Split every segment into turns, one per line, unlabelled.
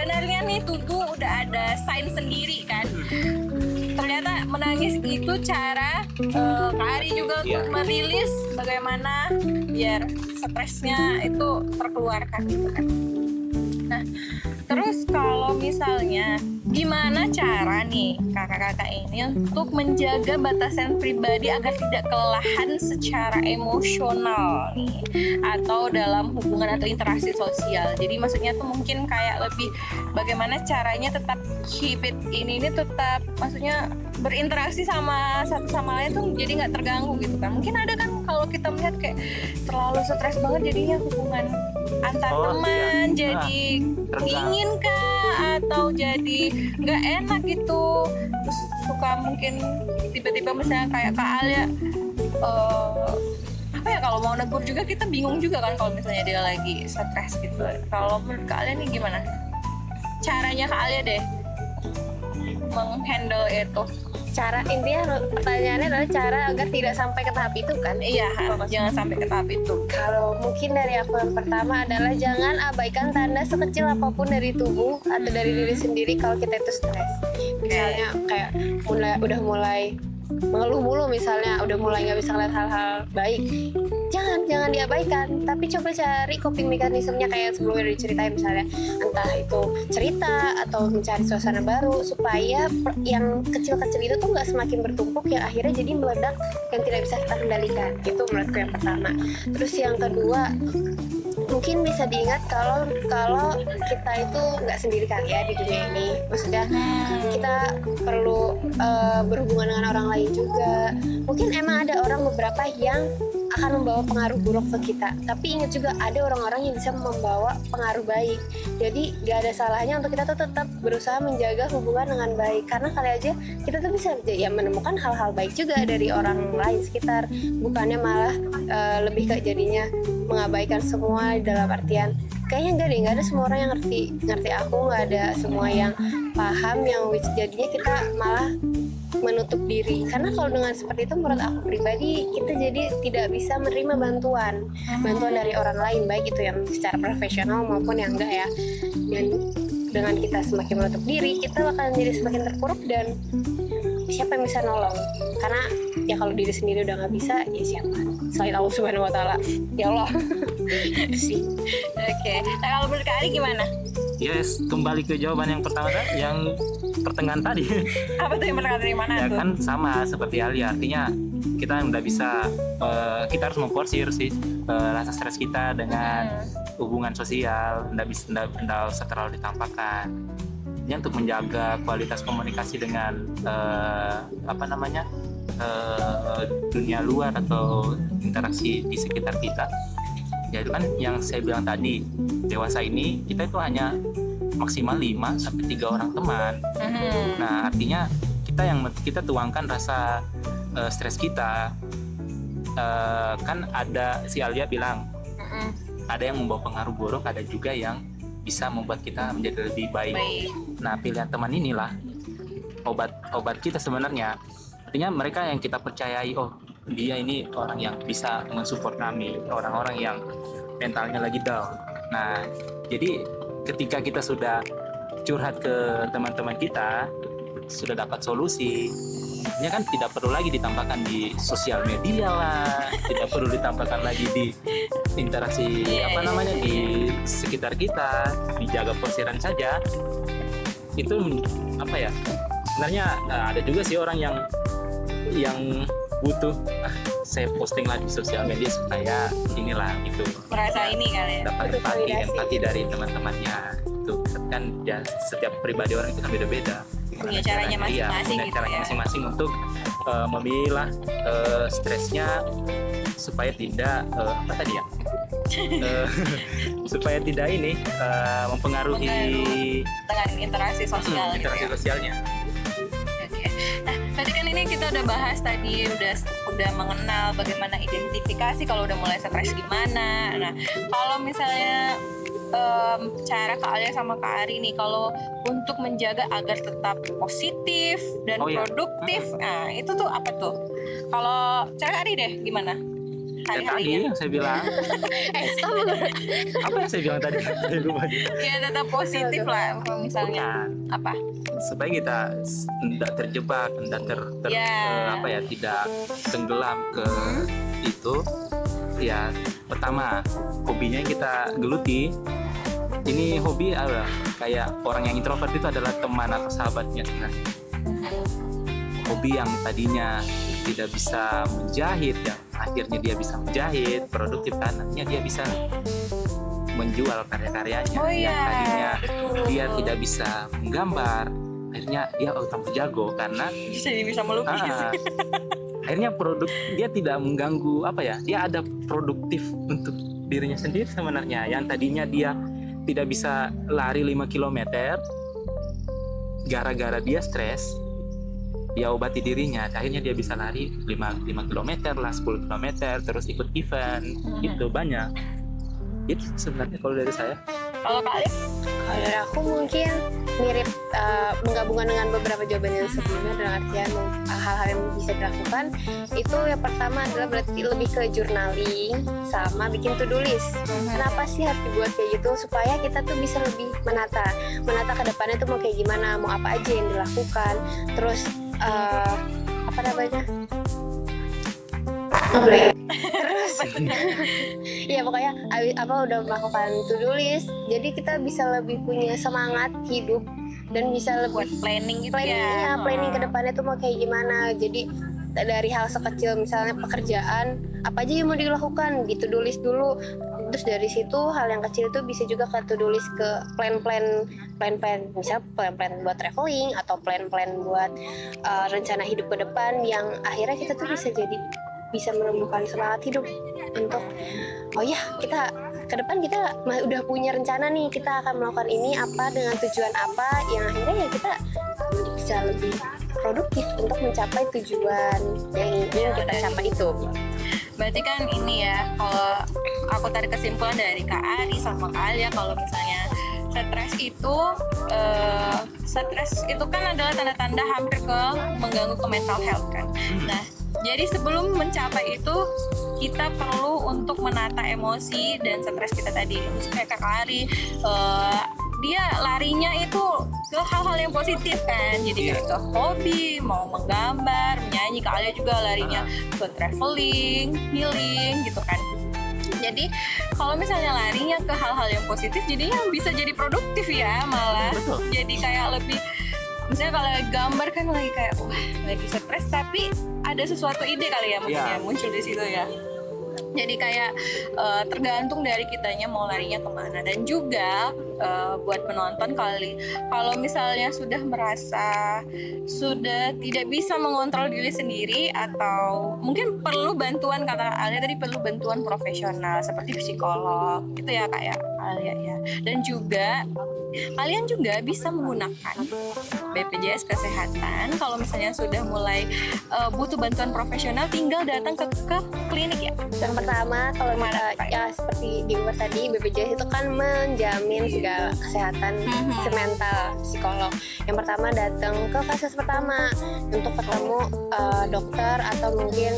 sebenarnya nih tubuh udah ada sign sendiri kan. Ternyata menangis itu cara Kak Ari juga untuk merilis bagaimana biar stresnya itu terkeluarkan gitu kan. Nah, terus kalau misalnya gimana cara nih kakak-kakak ini untuk menjaga batasan pribadi agar tidak kelelahan secara emosional nih atau dalam hubungan atau interaksi sosial. Jadi maksudnya tuh mungkin kayak lebih bagaimana caranya tetap keep it ini tetap maksudnya berinteraksi sama satu sama lain tuh jadi nggak terganggu gitu kan. Mungkin ada kan kalau kita melihat kayak terlalu stres banget jadinya hubungan antar teman jadi dingin kah atau jadi nggak enak gitu, terus suka mungkin tiba-tiba misalnya kayak Kak Alia apa ya, kalau mau negur juga kita bingung juga kan kalau misalnya dia lagi stres gitu. Kalau menurut Kak Alia nih gimana caranya Kak Alia deh menghandle itu?
Cara intinya pertanyaannya adalah cara agar tidak sampai ke tahap itu kan?
Iya, jangan sampai ke tahap itu.
Kalau mungkin dari aku yang pertama adalah jangan abaikan tanda sekecil apapun dari tubuh atau dari diri sendiri kalau kita itu stres. Misalnya kayak udah mulai mengeluh mulu, misalnya udah mulai nggak bisa ngeliat hal-hal baik, jangan diabaikan, tapi coba cari coping mekanismenya kayak sebelumnya udah diceritain, misalnya entah itu cerita atau mencari suasana baru supaya yang kecil-kecil itu tuh nggak semakin bertumpuk yang akhirnya jadi meledak yang tidak bisa kita kendalikan. Itu menurutku yang pertama. Terus yang kedua, mungkin bisa diingat kalau kita itu nggak sendiri kali ya di dunia ini. Maksudnya kita perlu berhubungan dengan orang lain juga. Mungkin emang ada orang beberapa yang akan membawa pengaruh buruk ke kita, tapi ingat juga ada orang-orang yang bisa membawa pengaruh baik. Jadi gak ada salahnya untuk kita tuh tetap berusaha menjaga hubungan dengan baik, karena kali aja kita tuh bisa ya menemukan hal-hal baik juga dari orang lain sekitar, bukannya malah lebih ke jadinya mengabaikan semua dalam artian kayaknya nggak ada semua orang yang ngerti aku, nggak ada semua yang paham, yang jadinya kita malah menutup diri. Karena kalau dengan seperti itu menurut aku pribadi kita jadi tidak bisa menerima bantuan dari orang lain, baik itu yang secara profesional maupun yang enggak ya. Dan dengan kita semakin menutup diri, kita bakalan jadi semakin terpuruk dan siapa yang bisa nolong? Karena ya kalau diri sendiri udah nggak bisa, ya siapa selain Allah Subhanahu Wa Taala? Ya Allah. Itu sih.
Oke. Nah kalau menurut Kak Ari gimana?
Yes, kembali ke jawaban yang pertama yang pertengahan tadi.
Apa tuh yang pertama dari mana
Ya
tuh?
kan sama seperti Alia, artinya kita nggak bisa, kita harus memporsir sih rasa stres kita dengan hubungan sosial, nggak usah terlalu ditampakkan. Ini untuk menjaga kualitas komunikasi dengan dunia luar atau interaksi di sekitar kita. Ya itu kan yang saya bilang tadi, dewasa ini kita itu hanya maksimal 5-3 orang teman. Nah artinya kita tuangkan rasa stres kita. Kan ada si Alia bilang ada yang membawa pengaruh buruk, ada juga yang bisa membuat kita menjadi lebih baik. Nah pilihan teman inilah obat kita sebenarnya. Artinya mereka yang kita percayai, oh dia ini orang yang bisa mensupport kami, orang-orang yang mentalnya lagi down. Nah jadi ketika kita sudah curhat ke teman-teman kita, sudah dapat solusi, ini kan tidak perlu lagi ditampakkan di sosial media lah, tidak perlu ditampakkan lagi di interaksi di sekitar kita, dijaga porsiran saja. Itu sebenarnya ada juga sih orang yang butuh saya posting lagi di sosial media supaya inilah gitu,
Merasa ini kali ya.
dapat empati dari teman-temannya. Itu kan ya setiap pribadi orang itu kan beda-beda,
Punya caranya masing-masing
punya
gitu
caranya
ya.
masing-masing untuk memilah stresnya supaya tidak supaya tidak mempengaruhi
Dengan interaksi sosial gitu
interaksi
ya.
sosialnya.
Oke. Nah, tadi kan ini kita udah bahas tadi, udah mengenal bagaimana identifikasi kalau udah mulai stres gimana. Nah, kalau misalnya cara Kak Alia sama Kak Ari nih, kalau untuk menjaga agar tetap positif dan produktif, nah itu tuh apa tuh? Kalau cara Kak Ari deh gimana?
tadi
hari-harinya.
yang saya bilang.
Stop.
Apa yang saya bilang tadi? Saya lupa juga.
Ya tetap positif lah kalau misalnya.
Bukan.
Apa?
Supaya kita tidak terjebak, tidak tidak tenggelam ke itu. Ya, pertama hobinya yang kita geluti. Ini hobi kayak orang yang introvert itu adalah teman atau sahabatnya sebenarnya. Hobi yang tadinya tidak bisa menjahit, yang akhirnya dia bisa menjahit, produktif kan, akhirnya dia bisa menjual karya-karyanya.
Oh,
Yang
iya.
tadinya
Betul.
dia tidak bisa menggambar, akhirnya dia tampil jago karena
Jadi bisa melukis.
akhirnya dia tidak mengganggu dia ada produktif untuk dirinya sendiri sebenarnya. Yang tadinya dia tidak bisa lari 5 km gara-gara dia stres, dia obati dirinya, akhirnya dia bisa lari 5 km lah, 10 km, terus ikut event. Itu banyak. Itu sebenarnya kalau dari saya.
Kalau kalian?
Kalau dari aku mungkin mirip menggabungkan dengan beberapa jawaban yang sebelumnya, dalam artian hal-hal yang bisa dilakukan itu yang pertama adalah berarti lebih ke journaling sama bikin to-do list. Kenapa sih harus dibuat kayak gitu? Supaya kita tuh bisa lebih menata ke depannya tuh mau kayak gimana, mau apa aja yang dilakukan, terus terus ya pokoknya udah melakukan to-do list, jadi kita bisa lebih punya semangat hidup dan bisa lebih
Buat planning gitu ya.
planning ke depannya tuh mau kayak gimana. Jadi dari hal sekecil misalnya pekerjaan apa aja yang mau dilakukan di to-do list dulu, terus dari situ hal yang kecil itu bisa juga ke to-do list ke plan-plan misal plan-plan buat traveling atau plan-plan buat rencana hidup ke depan, yang akhirnya kita tuh bisa menumbuhkan semangat hidup untuk kita ke depan kita udah punya rencana nih, kita akan melakukan ini apa dengan tujuan apa, yang akhirnya ya kita bisa lebih produktif untuk mencapai tujuan yang ingin kita capai itu.
Berarti kan ini ya, kalau aku tarik kesimpulan dari Kak Ari sama Kak Alia, kalau misalnya stres itu kan adalah tanda-tanda hampir ke mengganggu ke mental health kan. Nah, jadi sebelum mencapai itu kita perlu untuk menata emosi dan stres kita tadi. Misalnya Kak Ari, dia larinya itu ke hal-hal yang positif kan, jadi kayak ke hobi, mau menggambar, menyanyi. Kak Alia juga larinya ke traveling, healing gitu kan. Jadi kalau misalnya larinya ke hal-hal yang positif, jadinya bisa jadi produktif ya, malah.
Betul.
Jadi kayak lebih, misalnya kalau gambar kan lagi kayak lagi stres, tapi ada sesuatu ide kali ya mungkin ya muncul di situ ya. Jadi kayak tergantung dari kitanya mau larinya kemana. Dan juga buat penonton kalau misalnya sudah merasa sudah tidak bisa mengontrol diri sendiri, atau mungkin perlu bantuan, kata Alia tadi perlu bantuan profesional seperti psikolog gitu ya kayak Alia ya. Dan juga kalian juga bisa menggunakan BPJS Kesehatan. Kalau misalnya sudah mulai butuh bantuan profesional, tinggal datang ke klinik ya.
Yang pertama, kalau ya seperti di luar tadi, BPJS itu kan menjamin segala kesehatan mental psikolog. Yang pertama datang ke fase pertama untuk ketemu dokter atau mungkin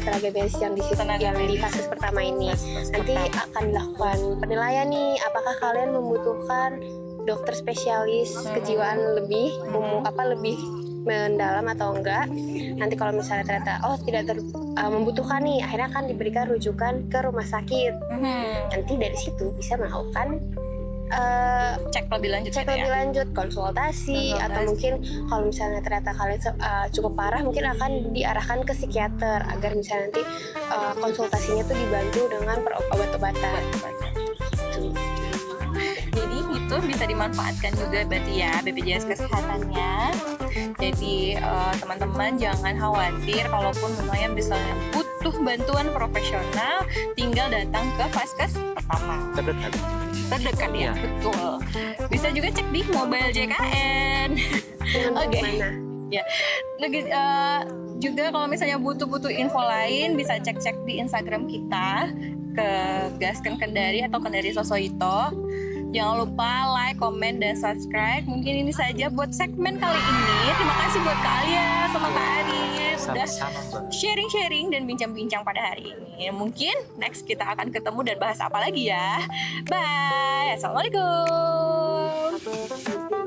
tenaga medis yang di fase pertama ini. Nanti akan dilakukan penilaian nih, apakah kalian membutuhkan dokter spesialis kejiwaan lebih lebih mendalam atau enggak. Nanti kalau misalnya ternyata tidak membutuhkan nih, akhirnya akan diberikan rujukan ke rumah sakit. Nanti dari situ bisa melakukan
cek lebih
lanjut, konsultasi, atau mungkin kalau misalnya ternyata kalian cukup parah, mungkin akan diarahkan ke psikiater agar misalnya nanti konsultasinya tuh dibantu dengan obat-obatan.
Jadi itu bisa dimanfaatkan juga berarti ya BPJS Kesehatannya. Jadi teman-teman jangan khawatir, kalaupun misalnya butuh bantuan profesional, tinggal datang ke Vaskes pertama terdekat ya. Betul. Bisa juga cek di mobile JKN. Oke. Ya. Juga kalau misalnya butuh info lain, bisa cek di Instagram kita ke Gasken Kendari atau Kendari Sosoito. Jangan lupa like, comment, dan subscribe. Mungkin ini saja buat segmen kali ini. Terima kasih buat Kak Alia sama Kak Arif udah
Sama-sama, Mbak.
sharing-sharing dan bincang-bincang pada hari ini. Mungkin next kita akan ketemu dan bahas apa lagi ya. Bye. Assalamualaikum.